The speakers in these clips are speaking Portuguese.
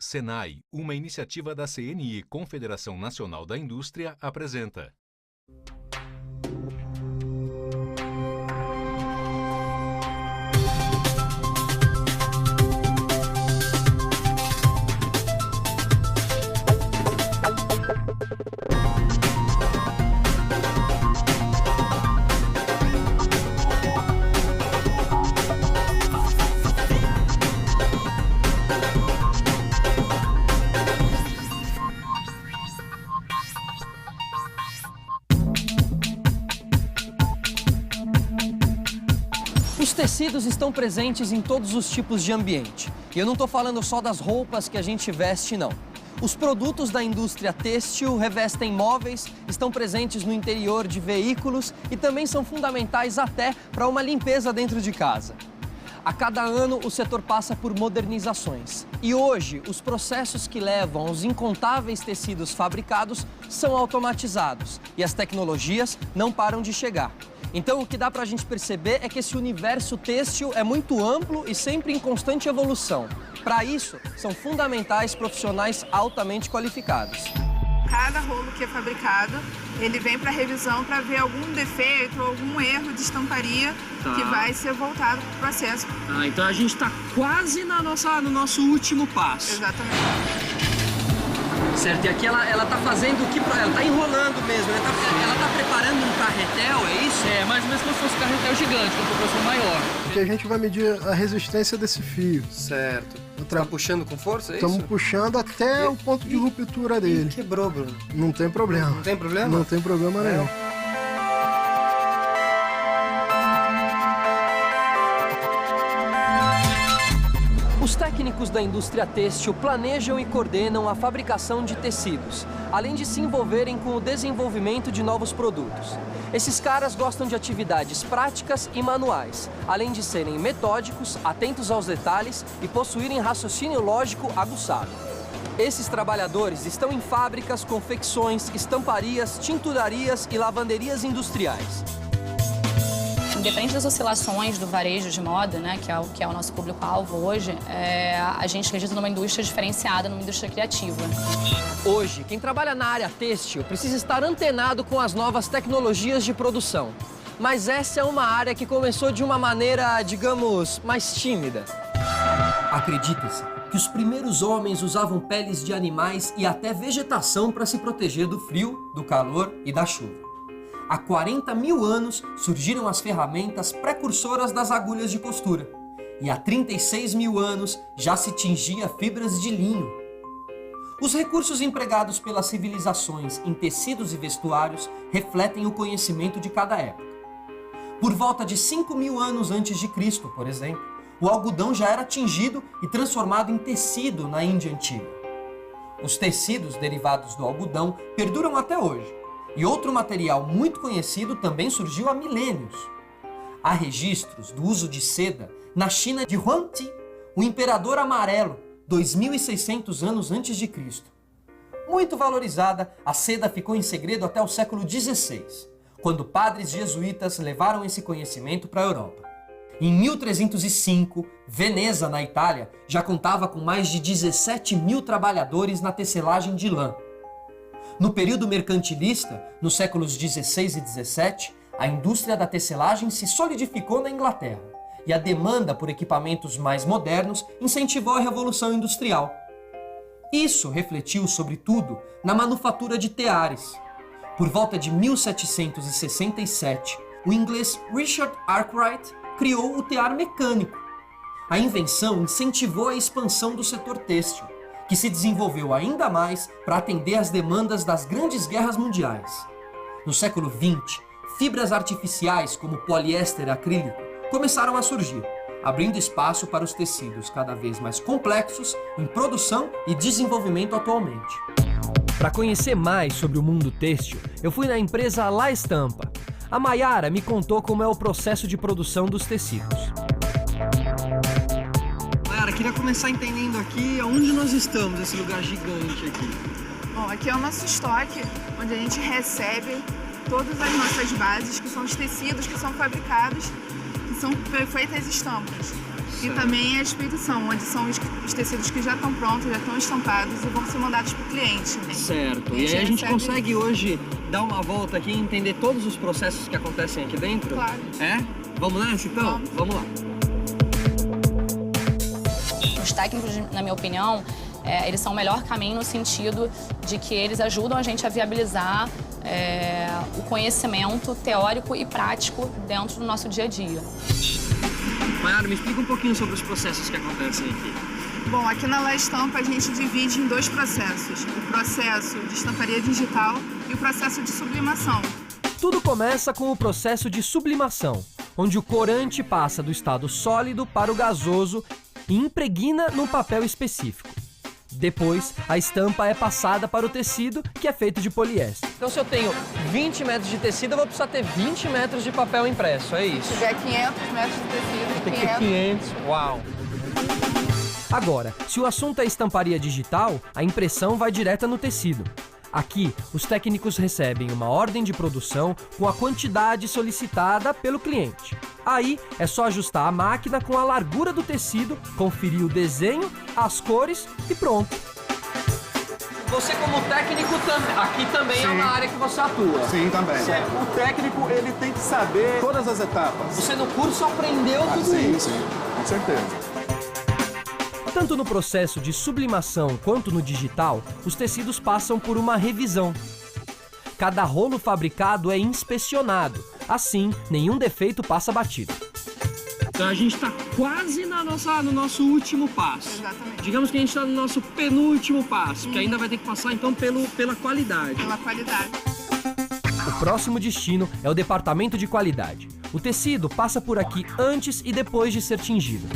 Senai, uma iniciativa da CNI, Confederação Nacional da Indústria, apresenta. Os tecidos estão presentes em todos os tipos de ambiente. E eu não estou falando só das roupas que a gente veste, não. Os produtos da indústria têxtil revestem móveis, estão presentes no interior de veículos e também são fundamentais até para uma limpeza dentro de casa. A cada ano, o setor passa por modernizações. E hoje, os processos que levam aos incontáveis tecidos fabricados são automatizados. E as tecnologias não param de chegar. Então, o que dá para a gente perceber é que esse universo têxtil é muito amplo e sempre em constante evolução. Para isso, são fundamentais profissionais altamente qualificados. Cada rolo que é fabricado, ele vem para revisão para ver algum defeito ou algum erro de estamparia que vai ser voltado para o processo. Então a gente está quase no nosso último passo. Exatamente. Certo, e aqui ela tá fazendo o que? Ela tá enrolando mesmo, ela tá preparando um carretel, é isso? É, mais ou menos como se fosse um carretel gigante, com proporção maior. Porque a gente vai medir a resistência desse fio. Certo. Tá puxando com força, é isso? Estamos puxando até o ponto de ruptura dele. Quebrou, Bruno. Não tem problema. Não tem problema? Não tem problema nenhum. Os técnicos da indústria têxtil planejam e coordenam a fabricação de tecidos, além de se envolverem com o desenvolvimento de novos produtos. Esses caras gostam de atividades práticas e manuais, além de serem metódicos, atentos aos detalhes e possuírem raciocínio lógico aguçado. Esses trabalhadores estão em fábricas, confecções, estamparias, tinturarias e lavanderias industriais. Independente das oscilações do varejo de moda, né, que é o nosso público-alvo hoje, a gente acredita numa indústria diferenciada, numa indústria criativa. Hoje, quem trabalha na área têxtil precisa estar antenado com as novas tecnologias de produção. Mas essa é uma área que começou de uma maneira, digamos, mais tímida. Acredita-se que os primeiros homens usavam peles de animais e até vegetação para se proteger do frio, do calor e da chuva. Há 40 mil anos surgiram as ferramentas precursoras das agulhas de costura. E há 36 mil anos já se tingia fibras de linho. Os recursos empregados pelas civilizações em tecidos e vestuários refletem o conhecimento de cada época. Por volta de 5 mil anos antes de Cristo, por exemplo, o algodão já era tingido e transformado em tecido na Índia antiga. Os tecidos derivados do algodão perduram até hoje. E outro material muito conhecido também surgiu há milênios. Há registros do uso de seda na China de Huangdi, o Imperador Amarelo, 2.600 anos antes de Cristo. Muito valorizada, a seda ficou em segredo até o século XVI, quando padres jesuítas levaram esse conhecimento para a Europa. Em 1305, Veneza, na Itália, já contava com mais de 17 mil trabalhadores na tecelagem de lã. No período mercantilista, nos séculos XVI e XVII, a indústria da tecelagem se solidificou na Inglaterra e a demanda por equipamentos mais modernos incentivou a Revolução Industrial. Isso refletiu, sobretudo, na manufatura de teares. Por volta de 1767, o inglês Richard Arkwright criou o tear mecânico. A invenção incentivou a expansão do setor têxtil, que se desenvolveu ainda mais para atender às demandas das grandes guerras mundiais. No século XX, fibras artificiais como poliéster acrílico começaram a surgir, abrindo espaço para os tecidos cada vez mais complexos em produção e desenvolvimento atualmente. Para conhecer mais sobre o mundo têxtil, eu fui na empresa La Estampa. A Mayara me contou como é o processo de produção dos tecidos. Mayara, queria começar entendendo aqui onde nós estamos, esse lugar gigante aqui. Bom, aqui é o nosso estoque, onde a gente recebe todas as nossas bases, que são os tecidos que são fabricados, que são feitas estampas. E também a expedição, onde são os tecidos que já estão prontos, já estão estampados e vão ser mandados para o cliente. Certo. E aí a gente consegue hoje dar uma volta aqui e entender todos os processos que acontecem aqui dentro? Claro. É? Vamos nessa então? Vamos lá. Os técnicos, na minha opinião, eles são o melhor caminho no sentido de que eles ajudam a gente a viabilizar o conhecimento teórico e prático dentro do nosso dia a dia. Mayara, me explica um pouquinho sobre os processos que acontecem aqui. Bom, aqui na La Estampa a gente divide em 2 processos. O processo de estamparia digital e o processo de sublimação. Tudo começa com o processo de sublimação, onde o corante passa do estado sólido para o gasoso e impregna num papel específico. Depois, a estampa é passada para o tecido, que é feito de poliéster. Então, se eu tenho 20 metros de tecido, eu vou precisar ter 20 metros de papel impresso, é isso? Se tiver 500 metros de tecido, tem que ter 500. Uau! Agora, se o assunto é estamparia digital, a impressão vai direta no tecido. Aqui, os técnicos recebem uma ordem de produção com a quantidade solicitada pelo cliente. Aí, é só ajustar a máquina com a largura do tecido, conferir o desenho, as cores e pronto. Você como técnico, aqui também é uma área que você atua. Sim, também. Certo. O técnico, ele tem que saber todas as etapas. Você no curso aprendeu tudo sim, isso? Sim, com certeza. Tanto no processo de sublimação quanto no digital, os tecidos passam por uma revisão. Cada rolo fabricado é inspecionado, assim, nenhum defeito passa batido. Então a gente está quase no nosso último passo. Exatamente. Digamos que a gente está no nosso penúltimo passo, que ainda vai ter que passar então pela qualidade. Pela qualidade. O próximo destino é o departamento de qualidade. O tecido passa por aqui antes e depois de ser tingido.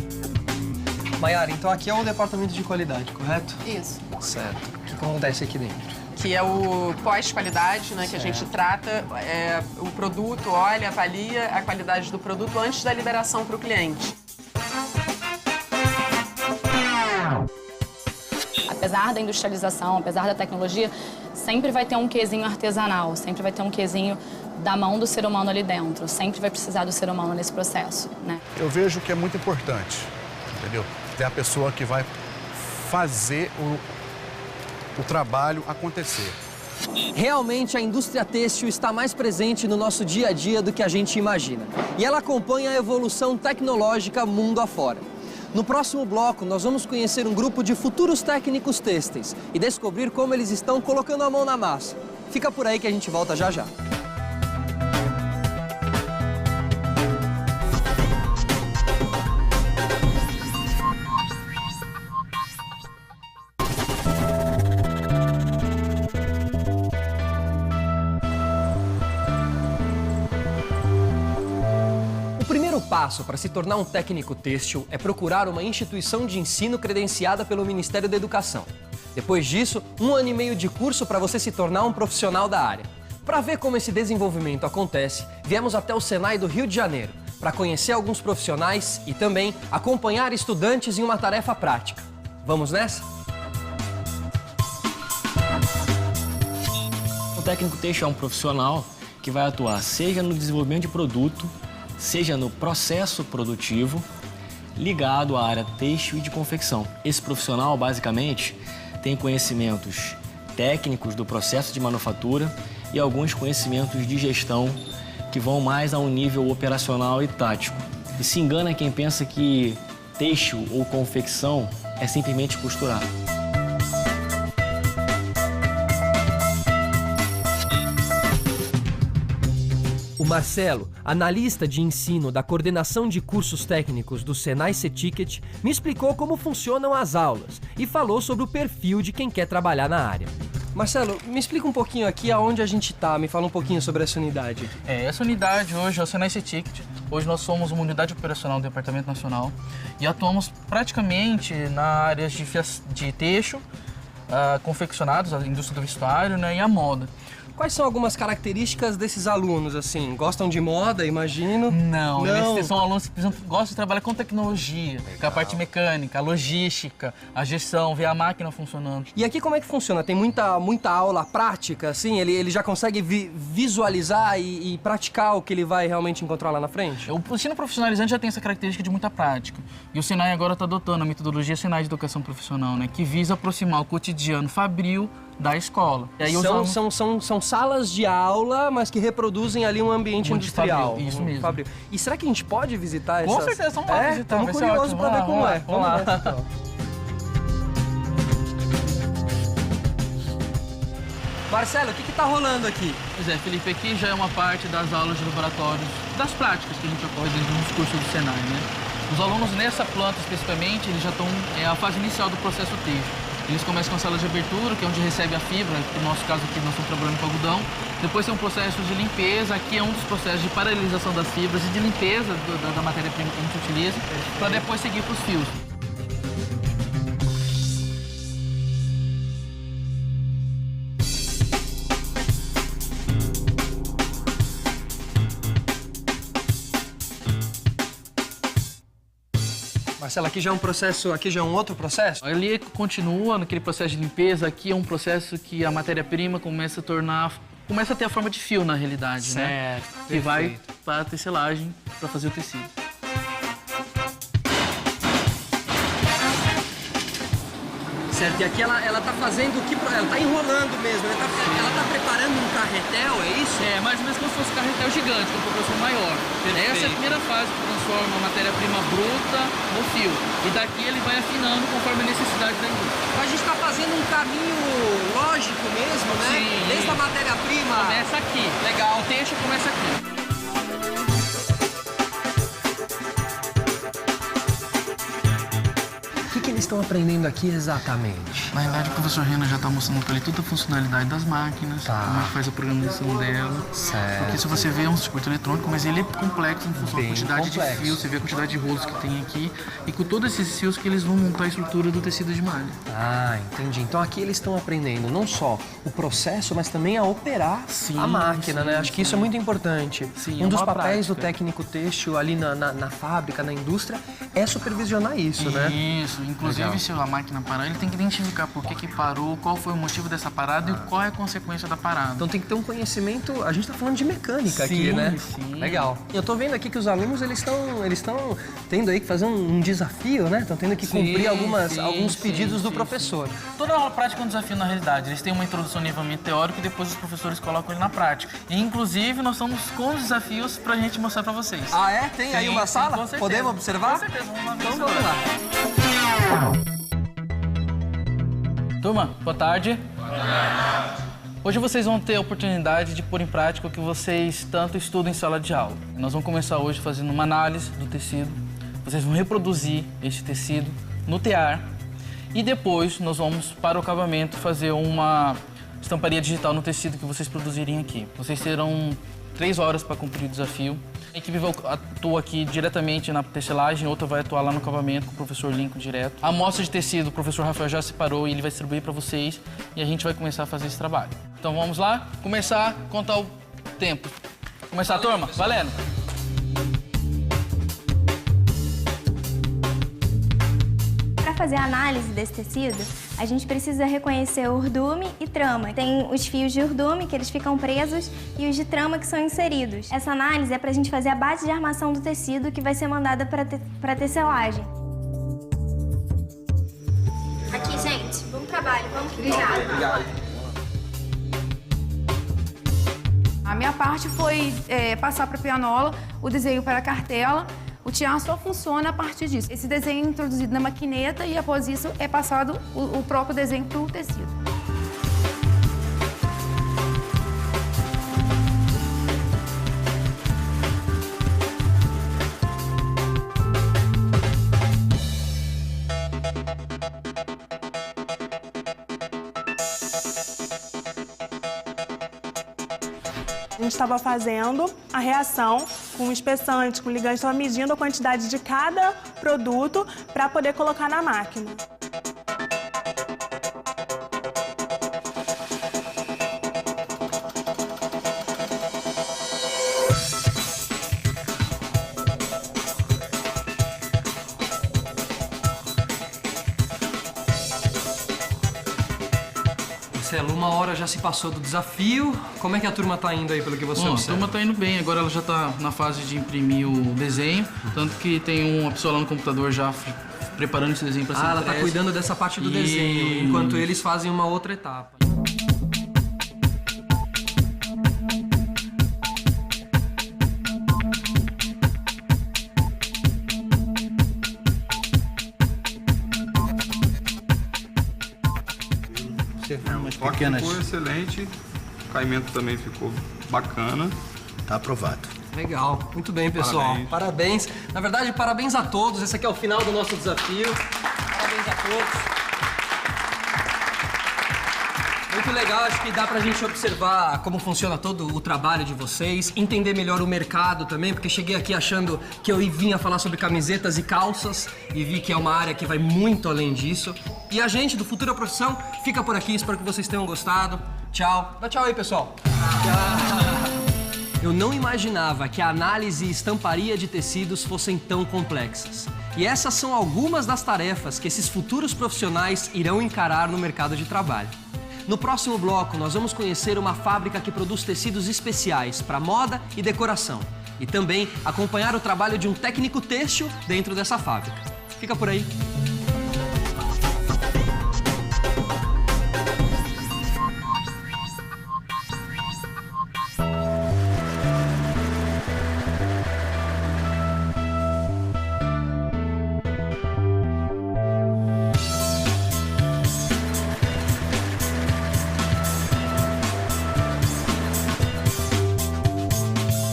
Mayara, então aqui é o departamento de qualidade, correto? Isso. Certo. O que acontece aqui dentro? Que é o pós-qualidade, né? Que a gente trata o produto, olha, avalia a qualidade do produto antes da liberação para o cliente. Apesar da industrialização, apesar da tecnologia, sempre vai ter um quezinho artesanal, sempre vai ter um quezinho da mão do ser humano ali dentro, sempre vai precisar do ser humano nesse processo, né? Eu vejo que é muito importante, entendeu? Ter a pessoa que vai fazer o trabalho acontecer. Realmente, a indústria têxtil está mais presente no nosso dia a dia do que a gente imagina. E ela acompanha a evolução tecnológica mundo afora. No próximo bloco, nós vamos conhecer um grupo de futuros técnicos têxteis e descobrir como eles estão colocando a mão na massa. Fica por aí que a gente volta já já. O passo para se tornar um técnico têxtil é procurar uma instituição de ensino credenciada pelo Ministério da Educação. Depois disso, 1 ano e meio de curso para você se tornar um profissional da área. Para ver como esse desenvolvimento acontece, viemos até o Senai do Rio de Janeiro para conhecer alguns profissionais e também acompanhar estudantes em uma tarefa prática. Vamos nessa? O técnico têxtil é um profissional que vai atuar seja no desenvolvimento de produto, seja no processo produtivo, ligado à área têxtil e de confecção. Esse profissional, basicamente, tem conhecimentos técnicos do processo de manufatura e alguns conhecimentos de gestão que vão mais a um nível operacional e tático. E se engana quem pensa que têxtil ou confecção é simplesmente costurar. O Marcelo, analista de ensino da coordenação de cursos técnicos do Senai C-Ticket, me explicou como funcionam as aulas e falou sobre o perfil de quem quer trabalhar na área. Marcelo, me explica um pouquinho aqui aonde a gente está, me fala um pouquinho sobre essa unidade. Essa unidade hoje é o Senai C-Ticket. Hoje nós somos uma unidade operacional do Departamento Nacional e atuamos praticamente na área de têxtil, confeccionados, a indústria do vestuário, né, e a moda. Quais são algumas características desses alunos, assim? Gostam de moda, imagino? Não. Eles são alunos que gostam de trabalhar com tecnologia, com a parte mecânica, a logística, a gestão, ver a máquina funcionando. E aqui como é que funciona? Tem muita aula prática, assim? Ele já consegue visualizar e praticar o que ele vai realmente encontrar lá na frente? O ensino profissionalizante já tem essa característica de muita prática. E o Senai agora está adotando a metodologia Senai de Educação Profissional, né? Que visa aproximar o cotidiano fabril da escola. E aí são salas de aula, mas que reproduzem ali um ambiente industrial. Fabril, isso mesmo. Fabril. E será que a gente pode visitar essas? Com certeza, vamos lá visitar. Estamos curiosos para ver como é. Vamos lá. Então. Marcelo, o que está rolando aqui? Pois é, Felipe, aqui já é uma parte das aulas de laboratórios, das práticas que a gente ocorre dentro dos cursos do Senai, né? Os alunos nessa planta especificamente, eles já estão a fase inicial do processo têxtil. Eles começam com a sala de abertura, que é onde recebe a fibra, que no nosso caso aqui nós estamos trabalhando com algodão. Depois tem um processo de limpeza, aqui é um dos processos de paralelização das fibras e de limpeza da matéria-prima que a gente utiliza, para depois seguir para os fios. Marcelo, aqui já é um processo, aqui já é um outro processo? Ali continua naquele processo de limpeza, aqui é um processo que a matéria-prima começa a ter a forma de fio na realidade, né? Que vai para a tecelagem para fazer o tecido. Certo, e aqui ela tá fazendo o que... Ela tá enrolando mesmo, ela tá preparando um carretel, é isso? É, mais ou menos como se fosse um carretel gigante, com proporção maior. Perfeito. Essa é a primeira fase que transforma a matéria-prima bruta no fio. E daqui ele vai afinando conforme a necessidade da indústria. A gente tá fazendo um caminho lógico mesmo, né? Sim. Desde a matéria-prima... Começa aqui. Legal. O texto começa aqui. O que eles estão aprendendo aqui exatamente? Na verdade, o professor Renan já está mostrando para ele toda a funcionalidade das máquinas, como é que faz a programação dela. Certo. Porque se você vê, é um circuito eletrônico, mas ele é complexo em função da quantidade de fios, você vê a quantidade de rolos que tem aqui, e com todos esses fios que eles vão montar a estrutura do tecido de malha. Ah, entendi. Então aqui eles estão aprendendo não só o processo, mas também a operar a máquina, né? Acho que isso é muito importante. Sim, um dos papéis do técnico têxtil ali na fábrica, na indústria, é supervisionar isso, né? Isso. Inclusive, se a máquina parar, ele tem que identificar por que parou, qual foi o motivo dessa parada e qual é a consequência da parada. Então tem que ter um conhecimento... A gente tá falando de mecânica aqui, né? Sim. Legal. Eu tô vendo aqui que os alunos, eles estão tendo aí que fazer um desafio, né? Estão tendo que cumprir alguns pedidos do professor. Toda aula prática é um desafio na realidade. Eles têm uma introdução de nível teórico e depois os professores colocam ele na prática. E, inclusive, nós estamos com os desafios pra gente mostrar pra vocês. Ah, é? Tem aí uma sala? Com certeza. Podemos observar? Com certeza. Então vamos lá. Turma, boa tarde. Boa tarde. Hoje vocês vão ter a oportunidade de pôr em prática o que vocês tanto estudam em sala de aula. Nós vamos começar hoje fazendo uma análise do tecido. Vocês vão reproduzir este tecido no tear e depois nós vamos, para o acabamento, fazer uma estamparia digital no tecido que vocês produzirem aqui. Vocês terão 3 horas para cumprir o desafio. A equipe atua aqui diretamente na tecelagem, outra vai atuar lá no acabamento com o professor Lincoln direto. A amostra de tecido, o professor Rafael já separou e ele vai distribuir para vocês e a gente vai começar a fazer esse trabalho. Então vamos lá, começar a contar o tempo. Começar, turma? Valendo! Para fazer a análise desse tecido, a gente precisa reconhecer urdume e trama. Tem os fios de urdume, que eles ficam presos, e os de trama, que são inseridos. Essa análise é para a gente fazer a base de armação do tecido, que vai ser mandada para tecelagem. Aqui, gente. Bom trabalho. Vamos que obrigado. A minha parte foi passar para a pianola o desenho para a cartela. O tear só funciona a partir disso. Esse desenho é introduzido na maquineta e, após isso, é passado o próprio desenho para o tecido. A gente estava fazendo a reação com o espessante, com o ligante, estava medindo a quantidade de cada produto para poder colocar na máquina. Marcelo, 1 hora já se passou do desafio. Como é que a turma tá indo aí, pelo que você Bom, a observa? turma tá indo bem, agora ela já tá na fase de imprimir o desenho, tanto que tem uma pessoa lá no computador já preparando esse desenho para ser ela tá cuidando dessa parte do desenho, enquanto eles fazem uma outra etapa. Ficou excelente, o caimento também ficou bacana. Tá aprovado. Legal, muito bem, pessoal. Parabéns. Na verdade, parabéns a todos. Esse aqui é o final do nosso desafio. Parabéns a todos. Muito legal, acho que dá pra gente observar como funciona todo o trabalho de vocês, entender melhor o mercado também, porque cheguei aqui achando que eu vinha falar sobre camisetas e calças e vi que é uma área que vai muito além disso. E a gente do Futura Profissão fica por aqui, espero que vocês tenham gostado. Tchau. Dá tchau aí, pessoal. Eu não imaginava que a análise e estamparia de tecidos fossem tão complexas. E essas são algumas das tarefas que esses futuros profissionais irão encarar no mercado de trabalho. No próximo bloco, nós vamos conhecer uma fábrica que produz tecidos especiais para moda e decoração. E também acompanhar o trabalho de um técnico têxtil dentro dessa fábrica. Fica por aí.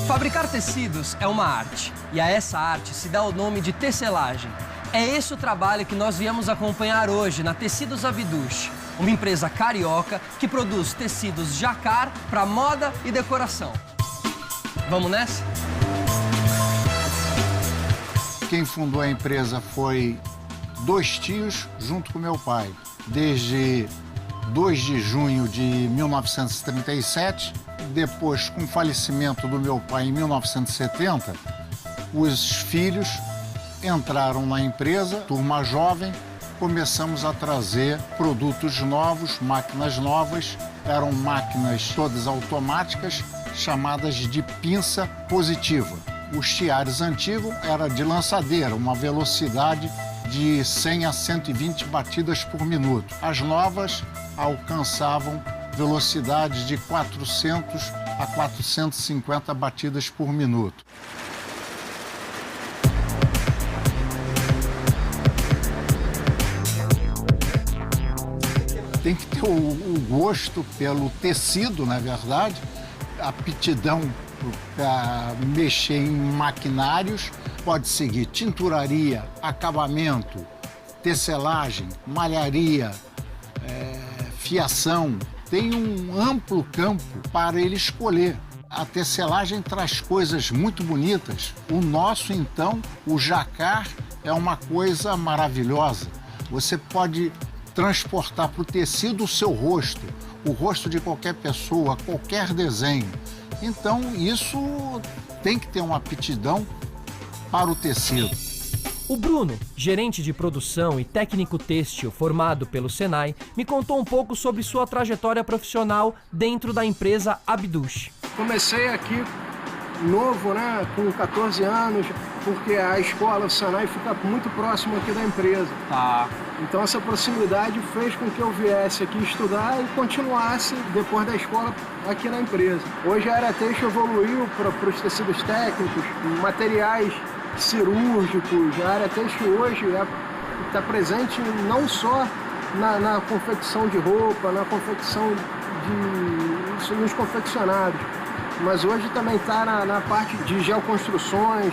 Fabricar tecidos é uma arte, e a essa arte se dá o nome de tecelagem. É esse o trabalho que nós viemos acompanhar hoje na Tecidos Abduch, uma empresa carioca que produz tecidos jacquard para moda e decoração. Vamos nessa? Quem fundou a empresa foi 2 tios junto com meu pai. Desde 2 de junho de 1937, depois, com o falecimento do meu pai em 1970, os filhos entraram na empresa, turma jovem, começamos a trazer produtos novos, máquinas novas. Eram máquinas todas automáticas, chamadas de pinça positiva. Os tiares antigos era de lançadeira, uma velocidade de 100 a 120 batidas por minuto. As novas alcançavam velocidades de 400 a 450 batidas por minuto. Tem que ter o gosto pelo tecido, na verdade, a aptidão para mexer em maquinários. Pode seguir tinturaria, acabamento, tecelagem, malharia, fiação. Tem um amplo campo para ele escolher. A tecelagem traz coisas muito bonitas. O nosso, então, o jacquard, é uma coisa maravilhosa. Você pode transportar para o tecido o seu rosto, o rosto de qualquer pessoa, qualquer desenho. Então, isso tem que ter uma aptidão para o tecido. O Bruno, gerente de produção e técnico têxtil formado pelo Senai, me contou um pouco sobre sua trajetória profissional dentro da empresa Abduch. Comecei aqui novo, né, com 14 anos, porque a escola, o Senai, fica muito próximo aqui da empresa. Tá. Então essa proximidade fez com que eu viesse aqui estudar e continuasse depois da escola aqui na empresa. Hoje a área têxtil evoluiu para os tecidos técnicos, materiais cirúrgicos. A área têxtil hoje está presente não só na confecção de roupa, na confecção nos confeccionários, mas hoje também está na parte de geoconstruções,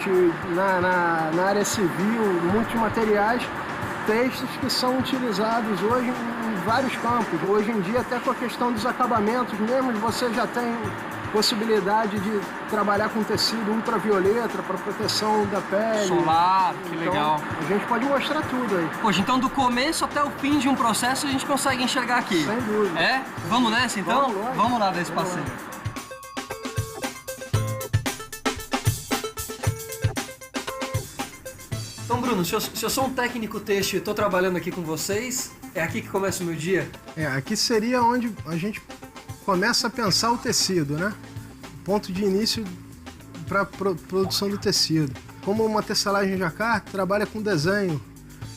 na área civil, muitos materiais têxteis que são utilizados hoje em vários campos. Hoje em dia, até com a questão dos acabamentos mesmo, você já tem possibilidade de trabalhar com tecido ultravioleta para proteção da pele. Solar, que então, legal. A gente pode mostrar tudo aí. Poxa, então do começo até o fim de um processo a gente consegue enxergar aqui. Sem dúvida. É? Vamos nessa então? Vamos lá dar esse Vamos passeio. lá. Então, Bruno, se eu sou um técnico têxtil e estou trabalhando aqui com vocês, é aqui que começa o meu dia? Aqui seria onde a gente começa a pensar o tecido, né? O ponto de início para a produção do tecido. Como uma tecelagem jacquard trabalha com desenho.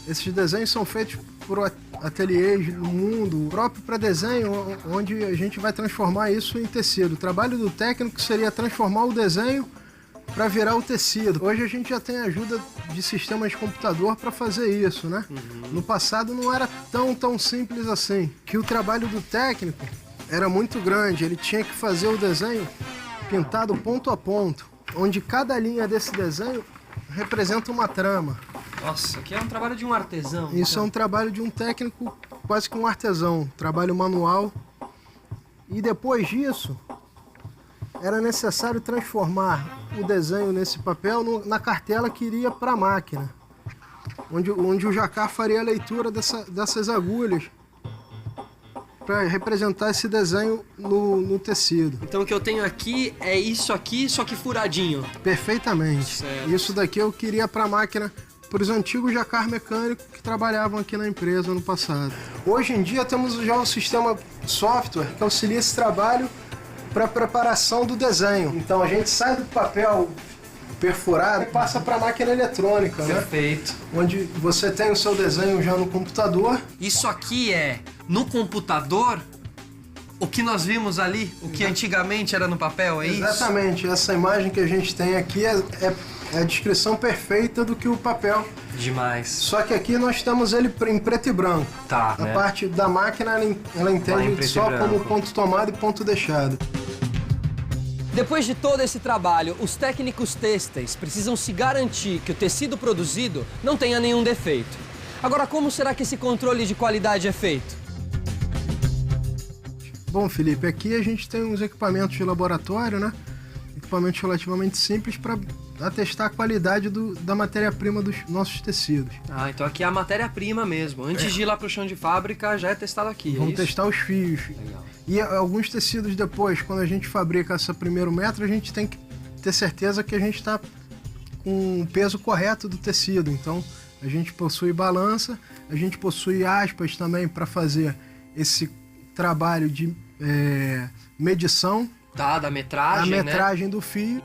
Esses desenhos são feitos por ateliês no mundo, próprio para desenho, onde a gente vai transformar isso em tecido. O trabalho do técnico seria transformar o desenho para virar o tecido. Hoje a gente já tem ajuda de sistemas de computador para fazer isso, né? No passado não era tão simples assim. Que o trabalho do técnico era muito grande, ele tinha que fazer o desenho pintado ponto a ponto, onde cada linha desse desenho representa uma trama. Nossa, aqui é um trabalho de um artesão. Isso é um trabalho de um técnico, quase que um artesão, trabalho manual. E depois disso, era necessário transformar o desenho nesse papel na cartela que iria para a máquina, onde o jacquard faria a leitura dessas agulhas para representar esse desenho no tecido. Então o que eu tenho aqui é isso aqui, só que furadinho. Perfeitamente. Certo. Isso daqui eu queria para a máquina, para os antigos jacquard mecânicos que trabalhavam aqui na empresa no passado. Hoje em dia temos já um sistema software que auxilia esse trabalho para a preparação do desenho. Então a gente sai do papel perfurado e passa para a máquina eletrônica, né? Perfeito. Onde você tem o seu desenho já no computador. Isso aqui é, no computador, o que nós vimos ali, o que antigamente era no papel, é isso? Exatamente. Essa imagem que a gente tem aqui é a descrição perfeita do que o papel. Demais. Só que aqui nós temos ele em preto e branco. Tá. A parte da máquina, ela entende só como ponto tomado e ponto deixado. Depois de todo esse trabalho, os técnicos têxteis precisam se garantir que o tecido produzido não tenha nenhum defeito. Agora, como será que esse controle de qualidade é feito? Bom, Felipe, aqui a gente tem uns equipamentos de laboratório, né? Equipamentos relativamente simples para atestar a qualidade da matéria-prima dos nossos tecidos. Ah, então aqui é a matéria-prima mesmo. Antes de ir lá para o chão de fábrica, já é testado aqui. Vamos testar os fios. Legal. E alguns tecidos depois, quando a gente fabrica esse primeiro metro, a gente tem que ter certeza que a gente está com o peso correto do tecido. Então, a gente possui balança, a gente possui aspas também para fazer esse trabalho de medição. Tá, da metragem, a metragem do fio.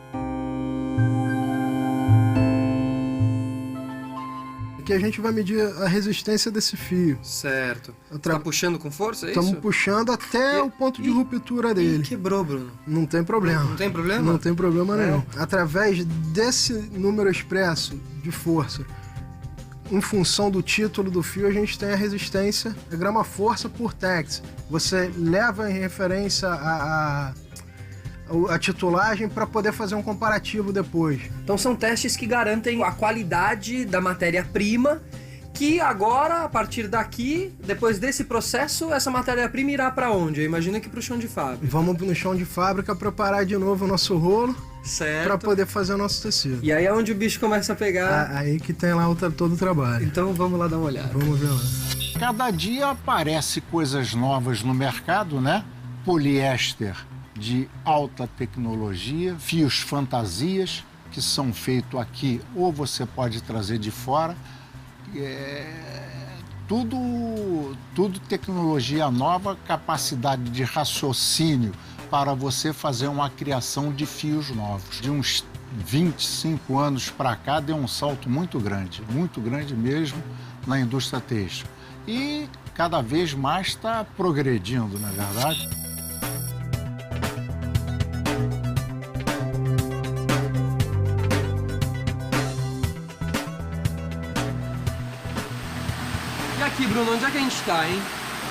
Aqui a gente vai medir a resistência desse fio. Certo. Tá puxando com força, é isso? Estamos puxando até o ponto de ruptura dele. Quebrou, Bruno. Não tem problema. Não tem problema? Não tem problema nenhum. Através desse número expresso de força, em função do título do fio, a gente tem a resistência, a grama-força por tex. Você leva em referência a titulagem para poder fazer um comparativo depois. Então são testes que garantem a qualidade da matéria-prima, que agora, a partir daqui, depois desse processo, essa matéria-prima irá para onde? Eu imagino que para o chão de fábrica. Vamos no chão de fábrica preparar de novo o nosso rolo para poder fazer o nosso tecido. E aí é onde o bicho começa a pegar... Aí que tem lá todo o trabalho. Então vamos lá dar uma olhada. Vamos ver lá. Cada dia aparece coisas novas no mercado, né? Poliéster de alta tecnologia, fios fantasias que são feitos aqui ou você pode trazer de fora. Tudo tecnologia nova, capacidade de raciocínio para você fazer uma criação de fios novos. De uns 25 anos para cá deu um salto muito grande mesmo na indústria têxtil. E cada vez mais está progredindo, não é verdade? E aqui, Bruno, onde é que a gente está, hein?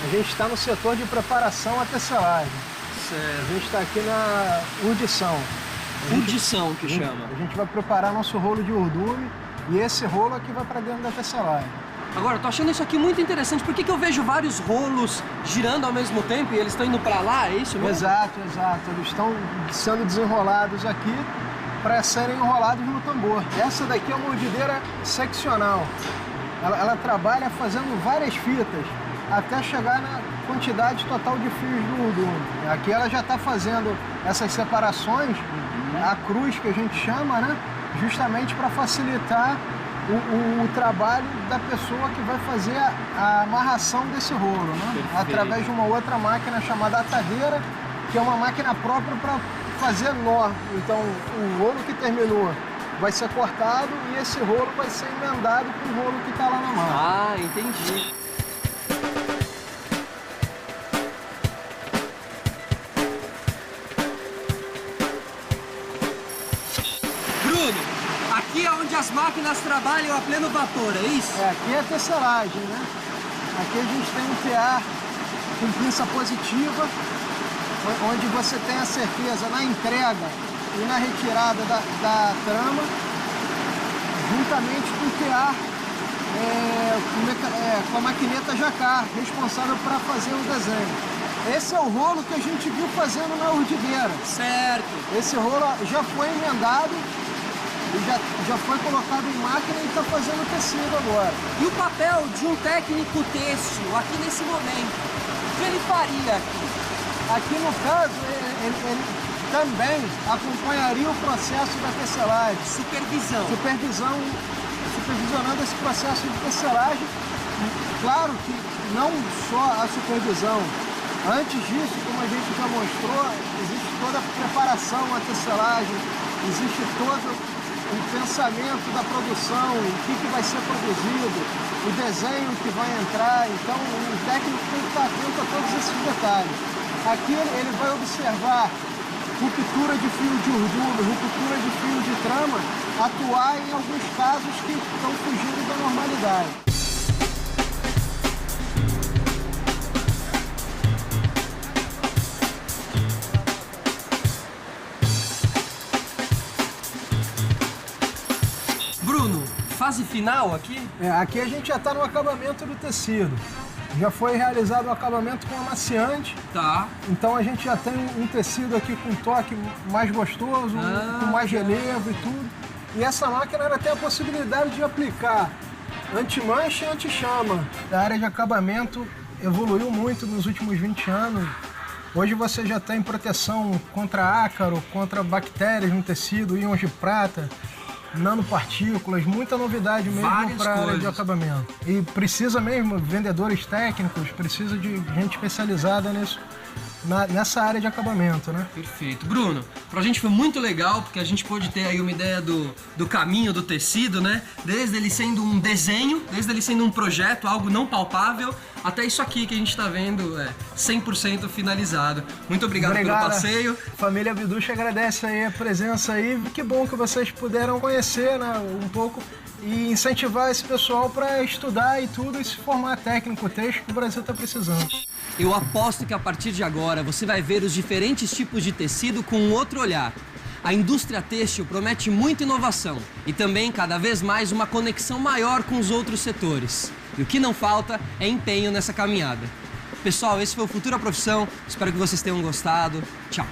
A gente está no setor de preparação à tecelagem. Certo. A gente está aqui na urdição. Urdição, que chama. A gente vai preparar nosso rolo de urdume e esse rolo aqui vai para dentro da tecelagem. Agora, eu tô achando isso aqui muito interessante. Por que eu vejo vários rolos girando ao mesmo tempo e eles estão indo para lá? É isso mesmo? Exato. Eles estão sendo desenrolados aqui para serem enrolados no tambor. Essa daqui é uma urdideira seccional. Ela trabalha fazendo várias fitas até chegar na quantidade total de fios do urdume. Aqui ela já está fazendo essas separações, a cruz que a gente chama, né? Justamente para facilitar o trabalho da pessoa que vai fazer a amarração desse rolo, né? Através de uma outra máquina chamada atadeira, que é uma máquina própria para fazer nó. Então, o rolo que terminou vai ser cortado e esse rolo vai ser emendado com o rolo que está lá na máquina. Ah, entendi. Bruno, aqui é onde as máquinas trabalham a pleno vapor, é isso? Aqui é a tecelagem, né? Aqui a gente tem um PA com pinça positiva, onde você tem a certeza na entrega e na retirada da trama, juntamente com o PA com a maquineta Jacquard, responsável para fazer o desenho. Esse é o rolo que a gente viu fazendo na urdideira. Certo. Esse rolo já foi emendado, já foi colocado em máquina e está fazendo tecido agora. E o papel de um técnico têxtil aqui nesse momento? O que ele faria aqui? Aqui no caso, ele também acompanharia o processo da tecelagem. Supervisionando esse processo de tecelagem. Claro que não só a supervisão. Antes disso, como a gente já mostrou, existe toda a preparação à tecelagem, existe todo o pensamento da produção, o que vai ser produzido, o desenho que vai entrar. Então, o técnico tem que estar atento a todos esses detalhes. Aqui ele vai observar ruptura de fio de urdume, ruptura de fio de trama, atuar em alguns casos que estão fugindo da normalidade. Bruno, fase final aqui? Aqui a gente já está no acabamento do tecido. Já foi realizado o acabamento com amaciante. Tá. Então a gente já tem um tecido aqui com um toque mais gostoso, com mais relevo e tudo. E essa máquina ela tem a possibilidade de aplicar anti-mancha e anti-chama. A área de acabamento evoluiu muito nos últimos 20 anos. Hoje você já tem proteção contra ácaro, contra bactérias no tecido, íons de prata, nanopartículas, muita novidade mesmo para a área de acabamento. E precisa mesmo, vendedores técnicos, precisa de gente especializada nisso, nessa área de acabamento, né? Perfeito. Bruno, pra gente foi muito legal, porque a gente pôde ter aí uma ideia do caminho do tecido, né? Desde ele sendo um desenho, desde ele sendo um projeto, algo não palpável, até isso aqui que a gente tá vendo 100% finalizado. Muito obrigado pelo passeio. Família Biducha agradece aí a presença aí. Que bom que vocês puderam conhecer, né, um pouco e incentivar esse pessoal para estudar e tudo e se formar técnico têxtil que o Brasil está precisando. Eu aposto que a partir de agora você vai ver os diferentes tipos de tecido com um outro olhar. A indústria têxtil promete muita inovação e também, cada vez mais, uma conexão maior com os outros setores. E o que não falta é empenho nessa caminhada. Pessoal, esse foi o Futura Profissão. Espero que vocês tenham gostado. Tchau!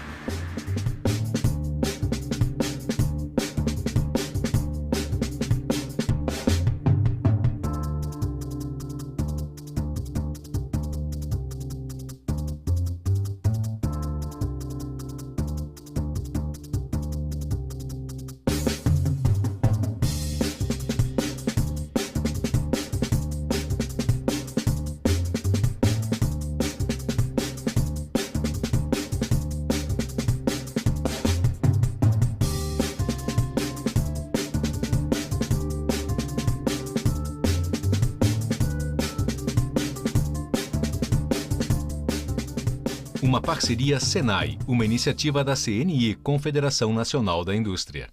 Uma parceria Senai, uma iniciativa da CNI, Confederação Nacional da Indústria.